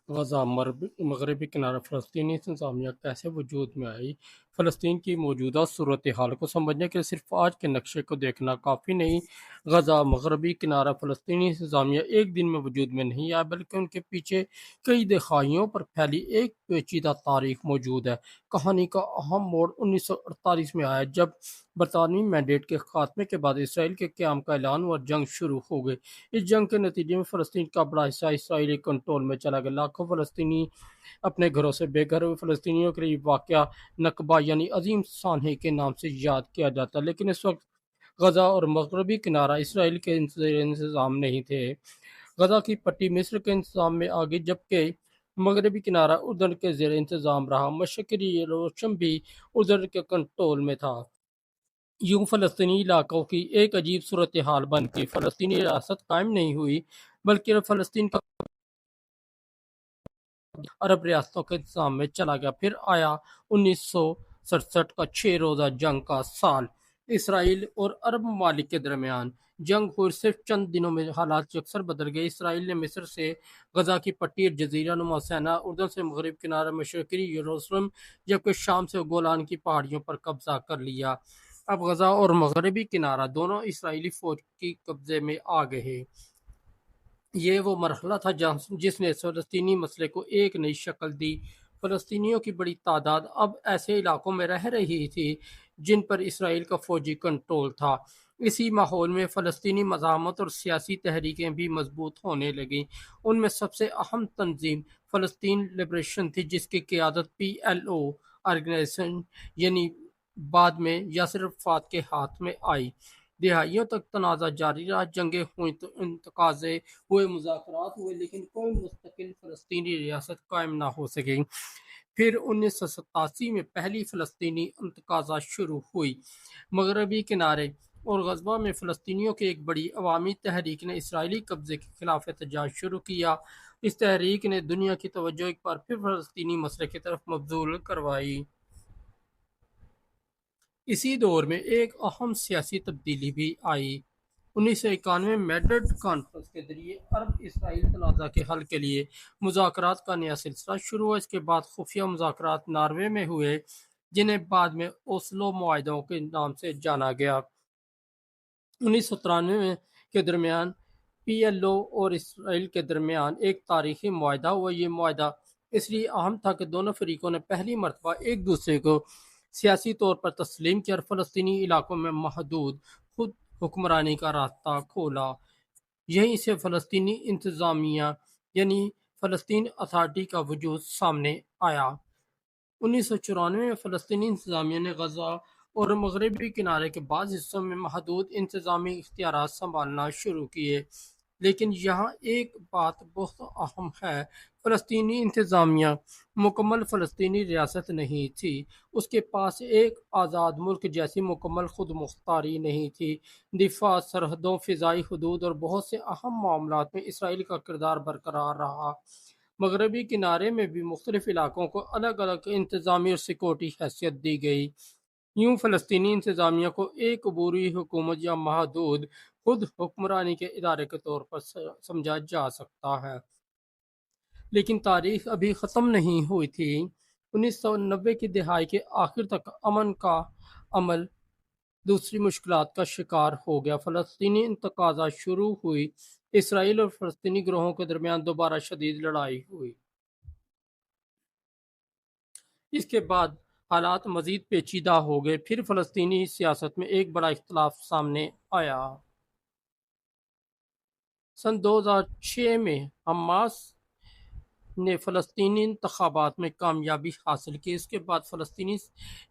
غزہ مغربی کنارہ فلسطینی انتظامیہ کیسے وجود میں آئی؟ فلسطین کی موجودہ صورتحال کو سمجھنے کے لیے صرف آج کے نقشے کو دیکھنا کافی نہیں۔ غزہ مغربی کنارہ فلسطینی انتظامیہ ایک دن میں وجود میں نہیں آیا، بلکہ ان کے پیچھے کئی دہائیوں پر پھیلی ایک پیچیدہ تاریخ موجود ہے۔ کہانی کا اہم موڑ 1948 میں آیا، جب برطانوی مینڈیٹ کے خاتمے کے بعد اسرائیل کے قیام کا اعلان ہوا اور جنگ شروع ہو گئی۔ اس جنگ کے نتیجے میں فلسطین کا بڑا حصہ اسرائیلی کنٹرول میں چلا گیا۔ لاکھوں فلسطینی اپنے گھروں سے بے گھر ہوئے۔ فلسطینیوں کے لیے یہ واقعہ نکبہ یعنی عظیم سانحے کے نام سے یاد کیا جاتا ہے، لیکن اس وقت غزہ اور مغربی کنارہ اسرائیل کے زیر انتظام نہیں تھے۔ غزہ کی پٹی مصر کے انتظام میں آ گئی، جبکہ مغربی کنارہ اردن کے زیر انتظام رہا۔ مشرقی یروشلم بھی اردن کے کنٹرول میں تھا۔ یوں فلسطینی علاقوں کی ایک عجیب صورتحال بن گئی۔ فلسطینی ریاست قائم نہیں ہوئی، بلکہ فلسطین کا عرب ریاستوں کے انتظام میں چلا گیا۔ پھر آیا 1967 کا 6 روزہ جنگ کا سال۔ اسرائیل اور عرب ممالک کے درمیان جنگ ہوئی، صرف چند دنوں میں حالات یکسر بدل گئے۔ اسرائیل نے مصر سے غزہ کی پٹی اور جزیرہ نما سیناء، اردن سے مغرب کنارہ مشرقی یروشلم، جبکہ شام سے گولان کی پہاڑیوں پر قبضہ کر لیا۔ اب غزہ اور مغربی کنارہ دونوں اسرائیلی فوج کی قبضے میں آ گئے۔ یہ وہ مرحلہ تھا جس نے فلسطینی مسئلے کو ایک نئی شکل دی۔ فلسطینیوں کی بڑی تعداد اب ایسے علاقوں میں رہ رہی تھی جن پر اسرائیل کا فوجی کنٹرول تھا۔ اسی ماحول میں فلسطینی مزاحمت اور سیاسی تحریکیں بھی مضبوط ہونے لگیں۔ ان میں سب سے اہم تنظیم فلسطین لبریشن تھی، جس کی قیادت PLO آرگنائزیشن یعنی بعد میں یاسر عرفات کے ہاتھ میں آئی۔ دہائیوں تک تنازع جاری رہا، جنگیں ہوئیں، انتقاضے ہوئے، مذاکرات ہوئے، لیکن کوئی مستقل فلسطینی ریاست قائم نہ ہو سکی۔ پھر 1987 میں پہلی فلسطینی انتفاضہ شروع ہوئی۔ مغربی کنارے اور غزہ میں فلسطینیوں کی ایک بڑی عوامی تحریک نے اسرائیلی قبضے کے خلاف احتجاج شروع کیا۔ اس تحریک نے دنیا کی توجہ ایک بار پھر فلسطینی مسئلے کی طرف مبذول کروائی۔ اسی دور میں ایک اہم سیاسی تبدیلی بھی آئی۔ 1991 میں میڈرڈ کانفرنس کے ذریعے عرب اسرائیل تنازع کے حل کے لیے مذاکرات کا نیا سلسلہ شروع ہوا۔ اس کے بعد خفیہ مذاکرات ناروے میں ہوئے، جنہیں بعد میں اوسلو معاہدوں کے نام سے جانا گیا۔ 1993 کے درمیان PLO اور اسرائیل کے درمیان ایک تاریخی معاہدہ ہوا۔ یہ معاہدہ اس لیے اہم تھا کہ دونوں فریقوں نے پہلی مرتبہ ایک دوسرے کو سیاسی طور پر تسلیم کیا اور فلسطینی علاقوں میں محدود خود حکمرانی کا راستہ کھولا۔ یہیں سے فلسطینی انتظامیہ یعنی فلسطین اتھارٹی کا وجود سامنے آیا۔ 1994 میں فلسطینی انتظامیہ نے غزہ اور مغربی کنارے کے بعض حصوں میں محدود انتظامی اختیارات سنبھالنا شروع کیے، لیکن یہاں ایک بات بہت اہم ہے۔ فلسطینی انتظامیہ مکمل فلسطینی ریاست نہیں تھی۔ اس کے پاس ایک آزاد ملک جیسی مکمل خود مختاری نہیں تھی۔ دفاع، سرحدوں، فضائی حدود اور بہت سے اہم معاملات میں اسرائیل کا کردار برقرار رہا۔ مغربی کنارے میں بھی مختلف علاقوں کو الگ الگ انتظامی اور سیکورٹی حیثیت دی گئی۔ یوں فلسطینی انتظامیہ کو ایک عبوری حکومت یا محدود خود حکمرانی کے ادارے کے طور پر سمجھا جا سکتا ہے۔ لیکن تاریخ ابھی ختم نہیں ہوئی تھی۔ 1990 کی دہائی کے آخر تک امن کا عمل دوسری مشکلات کا شکار ہو گیا۔ فلسطینی انتفاضہ شروع ہوئی، اسرائیل اور فلسطینی گروہوں کے درمیان دوبارہ شدید لڑائی ہوئی۔ اس کے بعد حالات مزید پیچیدہ ہو گئے۔ پھر فلسطینی سیاست میں ایک بڑا اختلاف سامنے آیا۔ سن 2006 میں حماس نے فلسطینی انتخابات میں کامیابی حاصل کی۔ اس کے بعد فلسطینی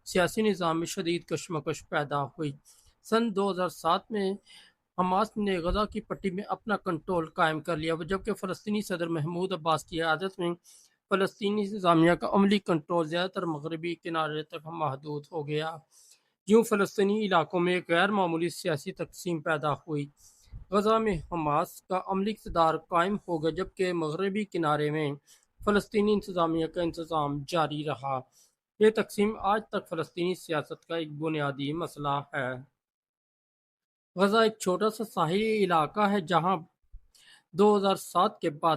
سیاسی نظام میں شدید کشمکش پیدا ہوئی۔ سن 2007 میں حماس نے غزہ کی پٹی میں اپنا کنٹرول قائم کر لیا، جبکہ فلسطینی صدر محمود عباس کی قیادت میں فلسطینی انتظامیہ کا عملی کنٹرول زیادہ تر مغربی کنارے تک محدود ہو گیا۔ یوں فلسطینی علاقوں میں ایک غیر معمولی سیاسی تقسیم پیدا ہوئی۔ غزہ میں حماس کا عملی اقتدار قائم ہو گیا، جبکہ مغربی کنارے میں فلسطینی انتظامیہ کا انتظام جاری رہا۔ یہ تقسیم آج تک فلسطینی سیاست کا ایک بنیادی مسئلہ ہے۔ غزہ ایک چھوٹا سا ساحلی علاقہ ہے جہاں 2007 کے بعد